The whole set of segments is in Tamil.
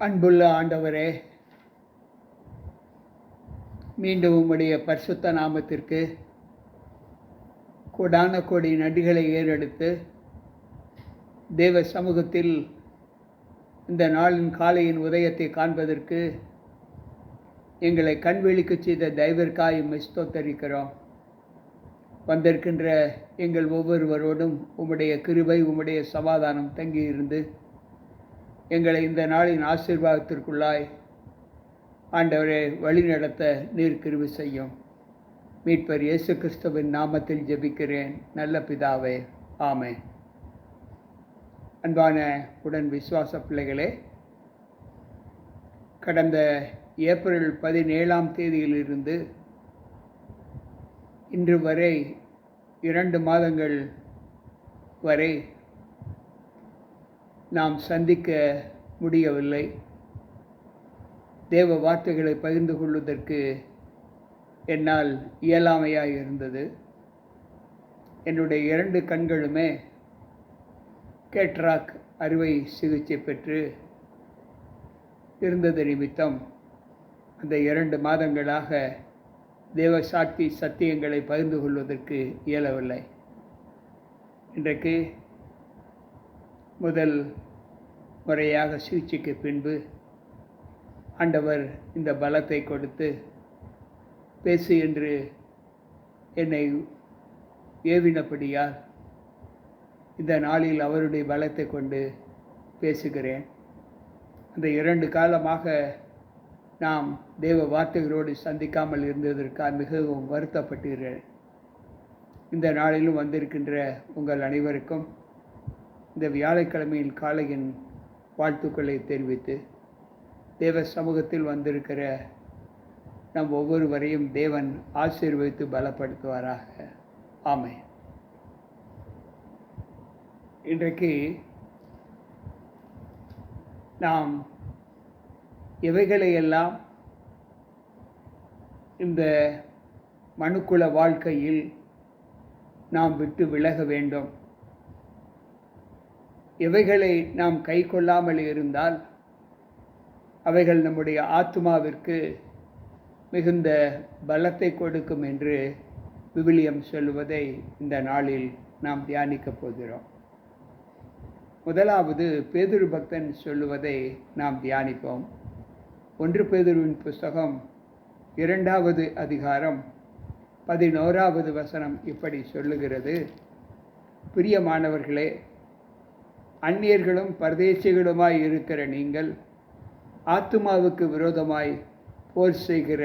அன்புள்ள ஆண்டவரே, மீண்டும் உம்முடைய பரிசுத்த நாமத்திற்கு கோடான கோடி நன்றிகளை ஏறெடுத்து தேவ சமூகத்தில் இந்த நாளின் காலையின் உதயத்தை காண்பதற்கு எங்களை கண்விழிக்க செய்த தயவிற்காய் உம்மை ஸ்தோத்தரிக்கிறோம். வந்திருக்கின்ற எங்கள் ஒவ்வொருவரோடும் உம்முடைய கிருபை, உம்முடைய சமாதானம் தங்கியிருந்து எங்களை இந்த நாளின் ஆசீர்வாதத்திற்குள்ளாய் ஆண்டவரை வழிநடத்த நீர் கிருபை செய்யும். மீட்பர் இயேசு கிறிஸ்துவின் நாமத்தில் ஜெபிக்கிறேன் நல்ல பிதாவே, ஆமென். அன்பான உடன் விசுவாச பிள்ளைகளே, கடந்த ஏப்ரல் 17 இன்று வரை 2 மாதங்கள் வரை நாம் சந்திக்க முடியவில்லை. தேவ வார்த்தைகளை பகிர்ந்து கொள்வதற்கு என்னால் இயலாமையாக இருந்தது. என்னுடைய 2 கண்களுமே கேட்ராக் அறுவை சிகிச்சை பெற்று இருந்தது நிமித்தம் அந்த 2 மாதங்களாக தேவ சாட்சி சத்தியங்களை பகிர்ந்து கொள்வதற்கு இயலவில்லை. இன்றைக்கு முதல் முறையாக சிகிச்சைக்கு பின்பு ஆண்டவர் இந்த பலத்தை கொடுத்து பேசு என்று என்னை ஏவினபடியால் இந்த நாளில் அவருடைய பலத்தை கொண்டு பேசுகிறேன். அந்த 2 காலமாக நாம் தேவ வார்த்தைகளோடு சந்திக்காமல் இருந்ததற்காக மிகவும் வருத்தப்பட்டுகிறேன். இந்த நாளிலும் வந்திருக்கின்ற உங்கள் அனைவருக்கும் இந்த வியாழக்கிழமையின் காலையின் வாழ்த்துக்களை தெரிவித்து தேவ சமூகத்தில் வந்திருக்கிற நம் ஒவ்வொருவரையும் தேவன் ஆசீர்வதித்து பலப்படுத்துவாராக. ஆமென். இன்றைக்கு நாம் எவைகளையெல்லாம் இந்த மனுக்குல வாழ்க்கையில் நாம் விட்டு விலக வேண்டும், எவைகளை நாம் கை கொள்ளாமல் இருந்தால் அவைகள் நம்முடைய ஆத்மாவிற்கு மிகுந்த பலத்தை கொடுக்கும் என்று விவிலியம் சொல்லுவதை இந்த நாளில் நாம் தியானிக்கப் போகிறோம். முதலாவது பேதுரு பக்தன் சொல்லுவதை நாம் தியானிப்போம். 1 பேதுருவின் புஸ்தகம் 2வது அதிகாரம் 11வது வசனம் இப்படி சொல்லுகிறது: பிரியமானவர்களே, அந்நியர்களும் பரதேசிகளுமாய் இருக்கிற நீங்கள் ஆத்துமாவுக்கு விரோதமாய் போர் செய்கிற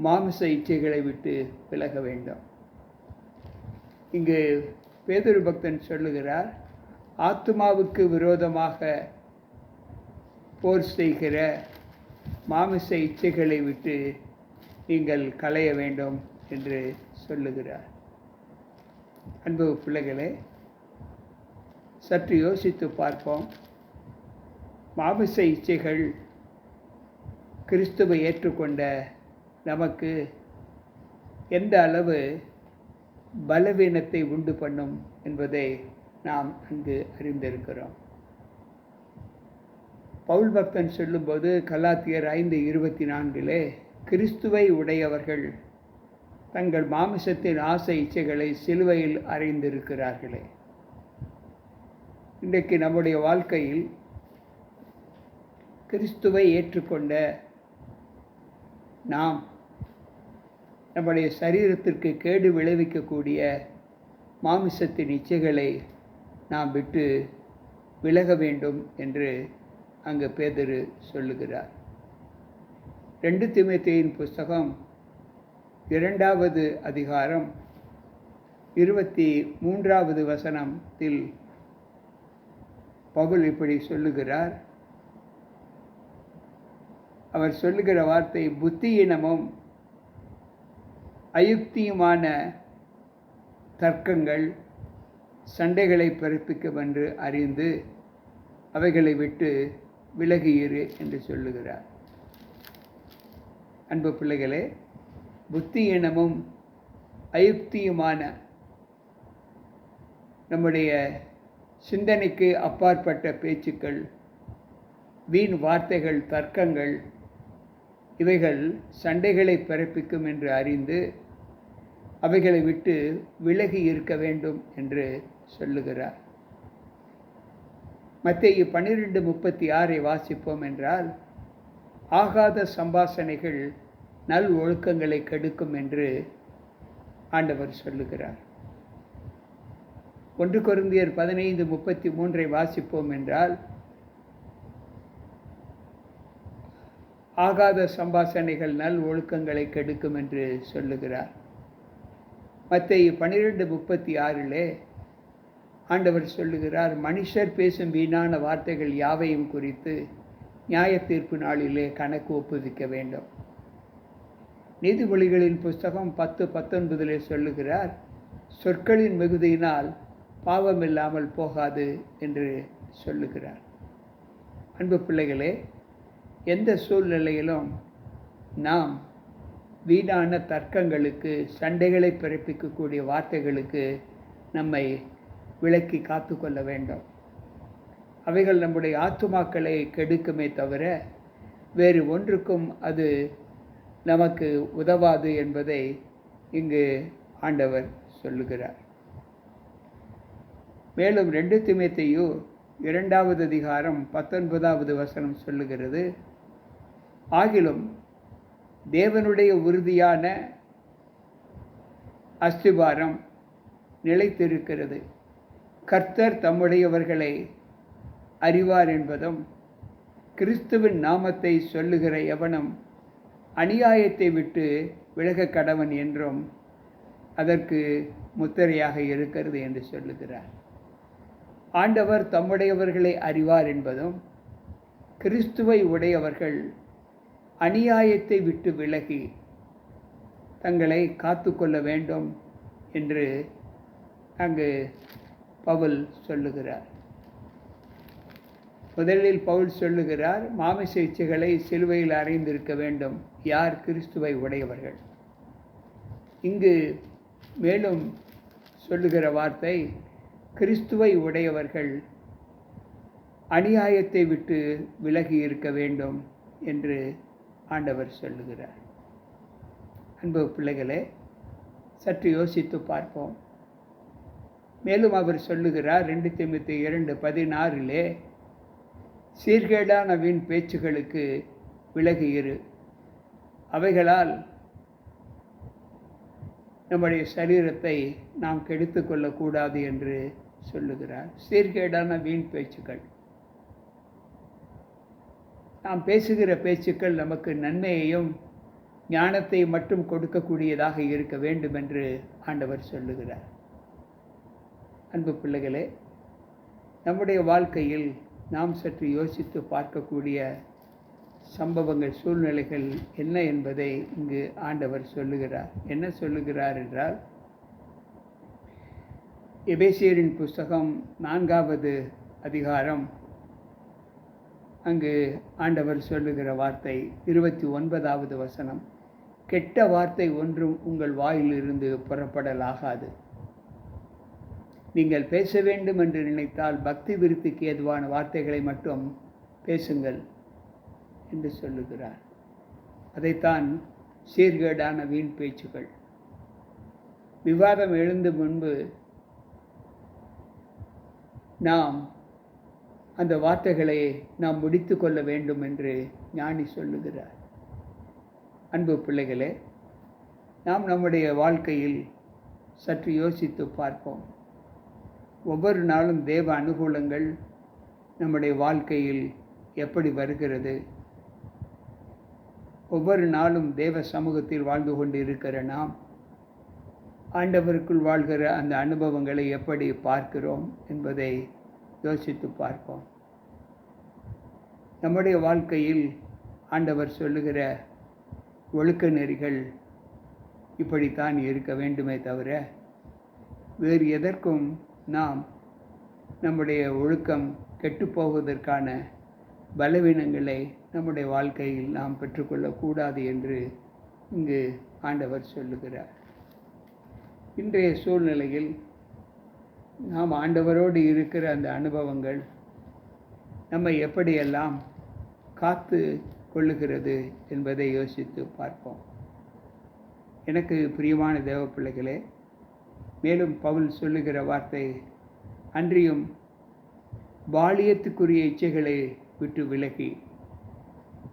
மாமிச இச்சைகளை விட்டு விலக வேண்டும். இங்கு பேதுரு பக்தன் சொல்லுகிறார், ஆத்துமாவுக்கு விரோதமாக போர் செய்கிற மாமிச இச்சைகளை விட்டு நீங்கள் களைய வேண்டும் என்று சொல்லுகிறார். அன்பு பிள்ளைகளே, சற்று யோசித்து பார்ப்போம். மாமிச இச்சைகள் கிறிஸ்துவை ஏற்றுக்கொண்ட நமக்கு எந்த அளவு பலவீனத்தை உண்டு பண்ணும் என்பதை நாம் அங்கு அறிந்திருக்கிறோம். பவுல் பக்தன் சொல்லும்போது கலாத்தியர் 5:24 கிறிஸ்துவை உடையவர்கள் தங்கள் மாமிசத்தின் ஆசை இச்சைகளை சிலுவையில் அறைந்திருக்கிறார்களே. இன்றைக்கு நம்முடைய வாழ்க்கையில் கிறிஸ்துவை ஏற்றுக்கொண்ட நாம் நம்முடைய சரீரத்திற்கு கேடு விளைவிக்கக்கூடிய மாமிசத்தின் இச்சைகளை நாம் விட்டு விலக வேண்டும் என்று அங்கு பேதுரு சொல்லுகிறார். 2 தீமோத்தேயுவின் புஸ்தகம் 2வது அதிகாரம் 23வது வசனத்தில் பவுல் இப்படி சொல்லுகிறார். அவர் சொல்லுகிற வார்த்தை, புத்தியினமும் அயுக்தியுமான தர்க்கங்கள் சண்டைகளை பிறப்பிக்கும் என்று அறிந்து அவைகளை விட்டு விலகியிரு என்று சொல்லுகிறார். அன்பு பிள்ளைகளே, புத்தியினமும் அயுக்தியுமான நம்முடைய சிந்தனைக்கு அப்பாற்பட்ட பேச்சுக்கள், வீண் வார்த்தைகள், தர்க்கங்கள் இவைகள் சண்டைகளை பிறப்பிக்கும் என்று அறிந்து அவைகளை விட்டு விலகி இருக்க வேண்டும் என்று சொல்லுகிறார். மத்தேயு 12:36 வாசிப்போம் என்றால், ஆகாத சம்பாஷணைகள் நல் ஒழுக்கங்களை கெடுக்கும் என்று ஆண்டவர் சொல்லுகிறார். 1 கொரிந்தியர் 15:33 வாசிப்போம் என்றால், ஆகாத சம்பாஷணைகள் நல் ஒழுக்கங்களை கெடுக்கும் என்று சொல்லுகிறார். மத்தேயு 12:36 ஆண்டவர் சொல்லுகிறார், மனுஷர் பேசும் வீணான வார்த்தைகள் யாவையும் குறித்து நியாய தீர்ப்பு நாளிலே கணக்கு ஒப்புவிக்க வேண்டும். நீதிமொழிகளின் புஸ்தகம் 10:19 சொல்லுகிறார், சொற்களின் மிகுதியினால் பாவம் இல்லாமல் போகாது என்று சொல்லுகிறார். அன்பு பிள்ளைகளே, எந்த சூழ்நிலையிலும் நாம் வீணான தர்க்கங்களுக்கு, சண்டைகளை பிறப்பிக்கக்கூடிய வார்த்தைகளுக்கு நம்மை விலக்கி காத்து கொள்ள வேண்டும். அவைகள் நம்முடைய ஆத்துமாக்களை கெடுக்குமே தவிர வேறு ஒன்றுக்கும் அது நமக்கு உதவாது என்பதை இங்கு ஆண்டவர் சொல்லுகிறார். மேலும் 2 தீமோத்தேயு 2வது அதிகாரம் 19வது வசனம் சொல்லுகிறது, ஆகிலும் தேவனுடைய உறுதியான அஸ்திபாரம் நிலைத்திருக்கிறது. கர்த்தர் தம்முடையவர்களை அறிவார் என்பதும், கிறிஸ்துவின் நாமத்தை சொல்லுகிற எவனும் அநியாயத்தை விட்டு விலக கடவன் என்றும் அதற்கு முத்திரையாக இருக்கிறது என்று சொல்லுகிறார். ஆண்டவர் தம்முடையவர்களை அறிவார் என்பதும், கிறிஸ்துவை உடையவர்கள் அநியாயத்தை விட்டு விலகி தங்களை காத்து கொள்ள வேண்டும் என்று அங்கு பவுல் சொல்லுகிறார். முதலில் பவுல் சொல்லுகிறார், மாமிச இச்சைகளை சிலுவையில் அறைந்திருக்க வேண்டும் யார்? கிறிஸ்துவை உடையவர்கள். இங்கு மேலும் சொல்லுகிற வார்த்தை, கிறிஸ்துவை உடையவர்கள் அநியாயத்தை விட்டு விலகி இருக்க வேண்டும் என்று ஆண்டவர் சொல்லுகிறார். அன்பு பிள்ளைகளே, சற்று யோசித்து பார்ப்போம். மேலும் அவர் சொல்லுகிறார் 2 தீமோத்தேயு 2:16 சீர்கேடான வீண் பேச்சுகளுக்கு விலகி இரு, அவைகளால் நம்முடைய சரீரத்தை நாம் கெடுத்து கொள்ளக்கூடாது என்று சொல்லுகிறார். சீர்கேடான வீண் பேச்சுக்கள், நாம் பேசுகிற பேச்சுக்கள் நமக்கு நன்மையையும் ஞானத்தை மட்டும் கொடுக்கக்கூடியதாக இருக்க வேண்டும் என்று ஆண்டவர் சொல்லுகிறார். அன்பு பிள்ளைகளே, நம்முடைய வாழ்க்கையில் நாம் சற்று யோசித்து பார்க்கக்கூடிய சம்பவங்கள், சூழ்நிலைகள் என்ன என்பதை இங்கு ஆண்டவர் சொல்லுகிறார். என்ன சொல்லுகிறார் என்றால், எபேசியரின் புஸ்தகம் 4வது அதிகாரம் அங்கு ஆண்டவர் சொல்லுகிற வார்த்தை 29வது வசனம், கெட்ட வார்த்தை ஒன்றும் உங்கள் வாயிலிருந்து புறப்படலாகாது. நீங்கள் பேச வேண்டும் என்று நினைத்தால் பக்தி விருத்திக்கு ஏதுவான வார்த்தைகளை மட்டும் பேசுங்கள் என்று சொல்லுகிறார். அதைத்தான் சீர்கேடான வீண் பேச்சுகள். விவாதம் எழுந்து முன்பு நாம் அந்த வார்த்தைகளை நாம் முடித்து கொள்ள வேண்டும் என்று ஞானி சொல்லுகிறார். அன்பு பிள்ளைகளே, நாம் நம்முடைய வாழ்க்கையில் சற்று யோசித்து பார்ப்போம். ஒவ்வொரு நாளும் தேவ அனுகூலங்கள் நம்முடைய வாழ்க்கையில் எப்படி வருகிறது? ஒவ்வொரு நாளும் தேவ சமூகத்தில் வாழ்ந்து கொண்டு இருக்கிற நாம் ஆண்டவருக்குள் வாழ்கிற அந்த அனுபவங்களை எப்படி பார்க்கிறோம் என்பதை யோசித்து பார்ப்போம். நம்முடைய வாழ்க்கையில் ஆண்டவர் சொல்லுகிற ஒழுக்க நெறிகள் இப்படித்தான் இருக்க வேண்டுமே தவிர வேறு எதற்கும் நாம் நம்முடைய ஒழுக்கம் கெட்டுப்போவதற்கான பலவீனங்களை நம்முடைய வாழ்க்கையில் நாம் பெற்றுக்கொள்ளக்கூடாது என்று இங்கு ஆண்டவர் சொல்லுகிறார். இன்றைய சூழ்நிலையில் நாம் ஆண்டவரோடு இருக்கிற அந்த அனுபவங்கள் நம்மை எப்படியெல்லாம் காத்து கொள்ளுகிறது என்பதை யோசித்து பார்ப்போம். எனக்கு பிரியமான தேவ பிள்ளைகளே, மேலும் பவுல் சொல்லுகிற வார்த்தை, அன்றியும் பாலியத்துக்குரிய இச்சைகளை விட்டு விலகி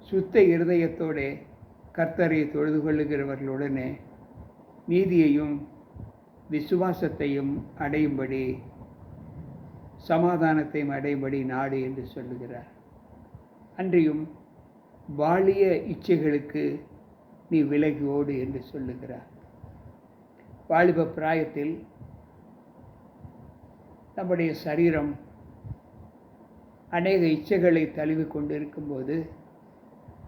சுத்த இருதயத்தோடு கர்த்தரை தொழுது கொள்ளுகிறவர்களுடனே நீதியையும் விசுவாசத்தையும் அடையும்படி, சமாதானத்தையும் அடையும்படி நாடு என்று சொல்லுகிறார். அன்றியும் பாலிய இச்சைகளுக்கு நீ விலகி ஓடு என்று சொல்லுகிறார். வாலிப பிராயத்தில் நம்முடைய சரீரம் அநேக இச்சைகளை தழுவி கொண்டு இருக்கும்போது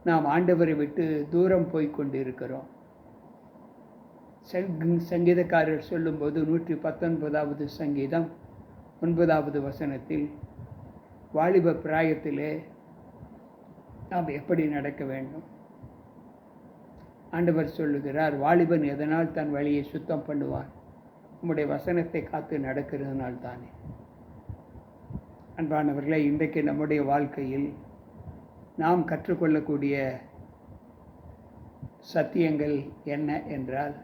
நாம் ஆண்டவரை விட்டு தூரம் போய்கொண்டு இருக்கிறோம். சங்கீதக்காரர் சொல்லும்போது 119வது சங்கீதம் 9வது வசனத்தில் வாலிப பிராயத்திலே நாம் எப்படி நடக்க வேண்டும்? ஆண்டவர் சொல்லுகிறார், வாலிபன் எதனால் தன் வழியை சுத்தம் பண்ணுவான்? நம்முடைய வசனத்தை காத்து நடக்கிறதுனால் தானே. அன்பானவர்களே, இன்றைக்கு நம்முடைய வாழ்க்கையில் நாம் கற்றுக்கொள்ளக்கூடிய சத்தியங்கள் என்ன என்றால்,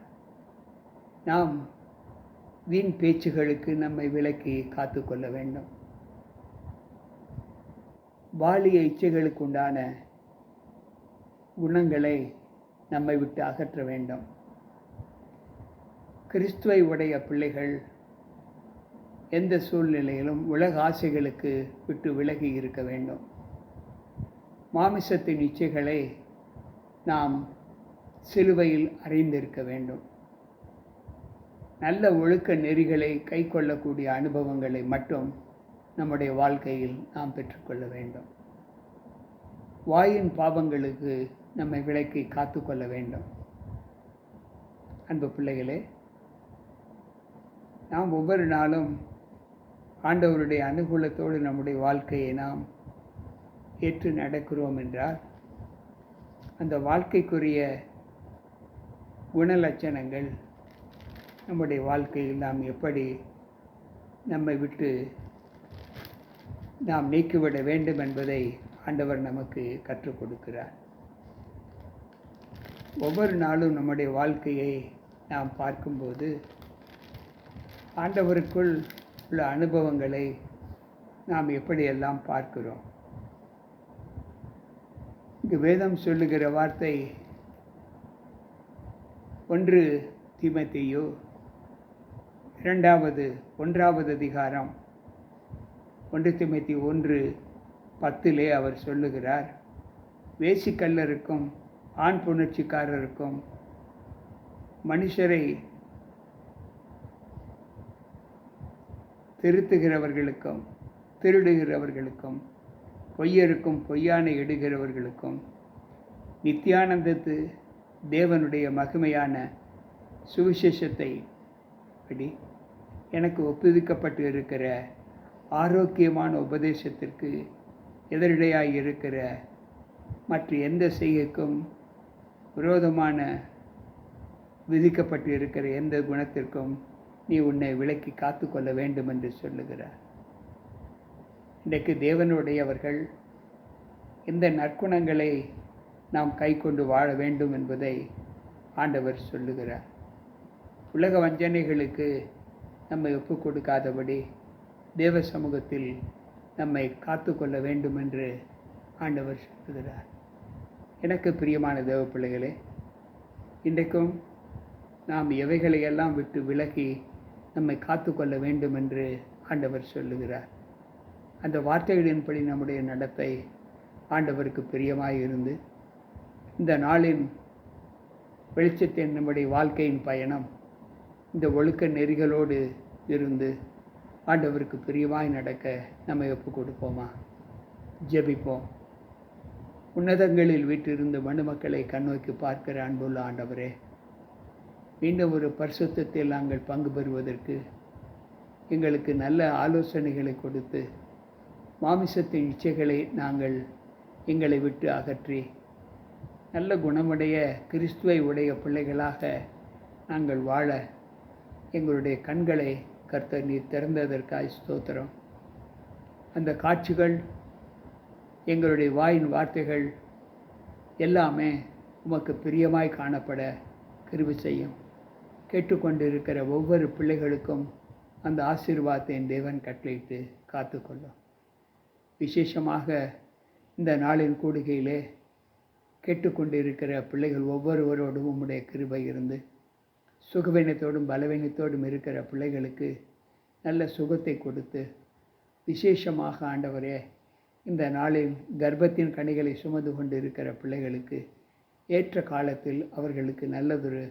நாம் வீண் பேச்சுகளுக்கு நம்மை விலக்கி காத்து கொள்ள வேண்டும். பாலிய இச்சைகளுக்கு உண்டான குணங்களை நம்மை விட்டு அகற்ற வேண்டும். கிறிஸ்துவை உடைய பிள்ளைகள் எந்த சூழ்நிலையிலும் உலக ஆசைகளுக்கு விட்டு விலகி இருக்க வேண்டும். மாமிசத்தின் இச்சைகளை நாம் சிலுவையில் அறிந்திருக்க வேண்டும். நல்ல ஒழுக்க நெறிகளை கை கொள்ளக்கூடிய அனுபவங்களை மட்டும் நம்முடைய வாழ்க்கையில் நாம் பெற்றுக்கொள்ள வேண்டும். வாயின் பாவங்களுக்கு நம்மை விலக்கி காத்து கொள்ள வேண்டும். அன்பு பிள்ளைகளே, நாம் ஒவ்வொரு நாளும் ஆண்டவருடைய அனுகூலத்தோடு நம்முடைய வாழ்க்கையை நாம் ஏற்று நடக்கிறோம் என்றால், அந்த வாழ்க்கைக்குரிய குணலட்சணங்கள் நம்முடைய வாழ்க்கையில் நாம் எப்படி நம்மை விட்டு நாம் நீக்கிவிட வேண்டும் என்பதை ஆண்டவர் நமக்கு கற்றுக் கொடுக்கிறார். ஒவ்வொரு நாளும் நம்முடைய வாழ்க்கையை நாம் பார்க்கும்போது ஆண்டவருக்குள் உள்ள அனுபவங்களை நாம் எப்படியெல்லாம் பார்க்கிறோம். இங்கு வேதம் சொல்லுகிற வார்த்தை 1 தீமோத்தேயு 1வது அதிகாரம் 1 தீமோத்தேயு 1:10 அவர் சொல்லுகிறார், வேசிக்கல்லருக்கும் ஆண் புணர்ச்சிக்காரருக்கும் மனுஷரை திருத்துகிறவர்களுக்கும் திருடுகிறவர்களுக்கும் பொய்யருக்கும் பொய்யான இடுகிறவர்களுக்கும் நித்தியானந்தத்து தேவனுடைய மகிமையான சுவிசேஷத்தை படி எனக்கு ஒப்புவிக்கப்பட்டு இருக்கிற ஆரோக்கியமான உபதேசத்திற்கு எதிரடையாக இருக்கிற மற்ற எந்த செய்கைக்கும் விரோதமான விதிக்கப்பட்டு இருக்கிற எந்த குணத்திற்கும் நீ உன்னை விலக்கி காத்து கொள்ள வேண்டும் என்று சொல்லுகிறார். இன்றைக்கு தேவனுடையவர்கள் இந்த நற்குணங்களை நாம் கை கொண்டு வாழ வேண்டும் என்பதை ஆண்டவர் சொல்லுகிறார். உலக வஞ்சனைகளுக்கு நம்மை ஒப்புக் கொடுக்காதபடி தேவ சமூகத்தில் நம்மை காத்து கொள்ள வேண்டும் என்று ஆண்டவர் சொல்லுகிறார். எனக்கு பிரியமான தேவ பிள்ளைகளே, இன்றைக்கும் நாம் எவைகளையெல்லாம் விட்டு விலகி நம்மை காத்து கொள்ள வேண்டும் என்று ஆண்டவர் சொல்லுகிறார். அந்த வார்த்தைகளின்படி நம்முடைய நடத்தை ஆண்டவருக்கு பிரியமாய் இருந்து, இந்த நாளின் வெளிச்சத்தின் நம்முடைய வாழ்க்கையின் பயணம் இந்த ஒழுக்க நெறிகளோடு இருந்து ஆண்டவருக்கு பிரியமாய் நடக்க நம்மை ஒப்புக் கொடுப்போமா? ஜெபிப்போம். உன்னதங்களில் வீற்றிருந்து மனுமக்களை கண்ணோக்கி பார்க்கிற அன்புள்ள ஆண்டவரே, மீண்டும் ஒரு பரிசுத்தத்தில் நாங்கள் பங்கு பெறுவதற்கு எங்களுக்கு நல்ல ஆலோசனைகளை கொடுத்து, மாமிசத்தின் இச்சைகளை நாங்கள் எங்களை விட்டு அகற்றி நல்ல குணமுடைய கிறிஸ்துவை உடைய பிள்ளைகளாக நாங்கள் வாழ எங்களுடைய கண்களை கர்த்தர் நீர் திறந்ததற்காய் ஸ்தோத்திரம். அந்த காட்சிகள் எங்களுடைய வாயின் வார்த்தைகள் எல்லாமே உமக்கு பிரியமாய் காணப்பட கிருபை செய்யும். கேட்டுக்கொண்டிருக்கிற ஒவ்வொரு பிள்ளைகளுக்கும் அந்த ஆசீர்வாதத்தை தேவன் கட்டளையிட்டு காத்துக்கொள்ளும். விசேஷமாக இந்த நாளின் கூடுகையிலே கேட்டுக்கொண்டிருக்கிற பிள்ளைகள் ஒவ்வொருவரோடும் உம்முடைய கிருபை இருந்து, சுகவீனத்தோடும் பலவீனத்தோடும் இருக்கிற பிள்ளைகளுக்கு நல்ல சுகத்தை கொடுத்து, விசேஷமாக ஆண்டவரே இந்த நாளில் கர்ப்பத்தின் கனிகளை சுமந்து கொண்டு இருக்கிற பிள்ளைகளுக்கு ஏற்ற காலத்தில் அவர்களுக்கு நல்லதொரு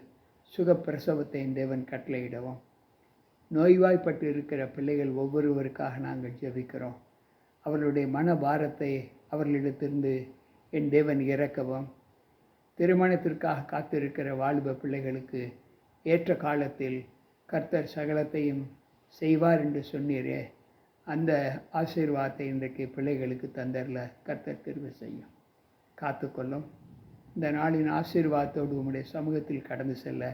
சுகப்பிரசவத்தை தேவன் கட்டளையிடவும். நோய்வாய்ப்பட்டு இருக்கிற பிள்ளைகள் ஒவ்வொருவருக்காக நாங்கள் ஜெபிக்கிறோம். அவர்களுடைய மன பாரத்தை அவர்களிடத்திலிருந்து என் தேவன் இறக்கவும். திருமணத்திற்காக காத்திருக்கிற வாலிப பிள்ளைகளுக்கு ஏற்ற காலத்தில் கர்த்தர் சகலத்தையும் செய்வார் என்று சொன்னீரே, அந்த ஆசீர்வாதத்தை இன்றைக்கு பிள்ளைகளுக்கு தந்தரல கர்த்தர் கிருபை செய்யும். காத்துக்கொள்ளும். இந்த நாளின் ஆசீர்வாதத்தோடு உம்முடைய சமூகத்தில் கடந்து செல்ல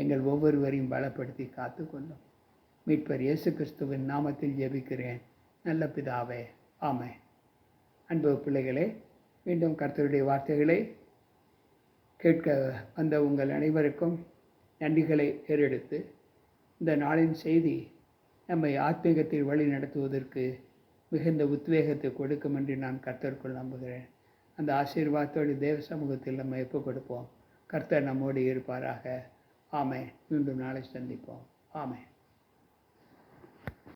எங்கள் ஒவ்வொருவரையும் பலப்படுத்தி காத்துக்கொள்ளும். மீட்பர் இயேசு கிறிஸ்துவின் நாமத்தில் ஜெபிக்கிறேன் நல்ல பிதாவே, ஆமென். அன்பு பிள்ளைகளே, மீண்டும் கர்த்தருடைய வார்த்தைகளை கேட்க வந்த உங்கள் அனைவருக்கும் நன்றிகளை ஏறெடுத்து, இந்த நாளின் செய்தி நம்மை ஆத்மீகத்தில் வழி நடத்துவதற்கு மிகுந்த உத்வேகத்தை கொடுக்கும் என்று நான் கர்த்தருக்குள் நம்புகிறேன். அந்த ஆசீர்வாதத்தோடு தேவ சமூகத்தில் நம்ம ஒப்புக் கொடுப்போம். கர்த்தர் நம்மோடு இருப்பாராக. ஆமென். மீண்டும் நாளை சந்திப்போம். ஆமென்.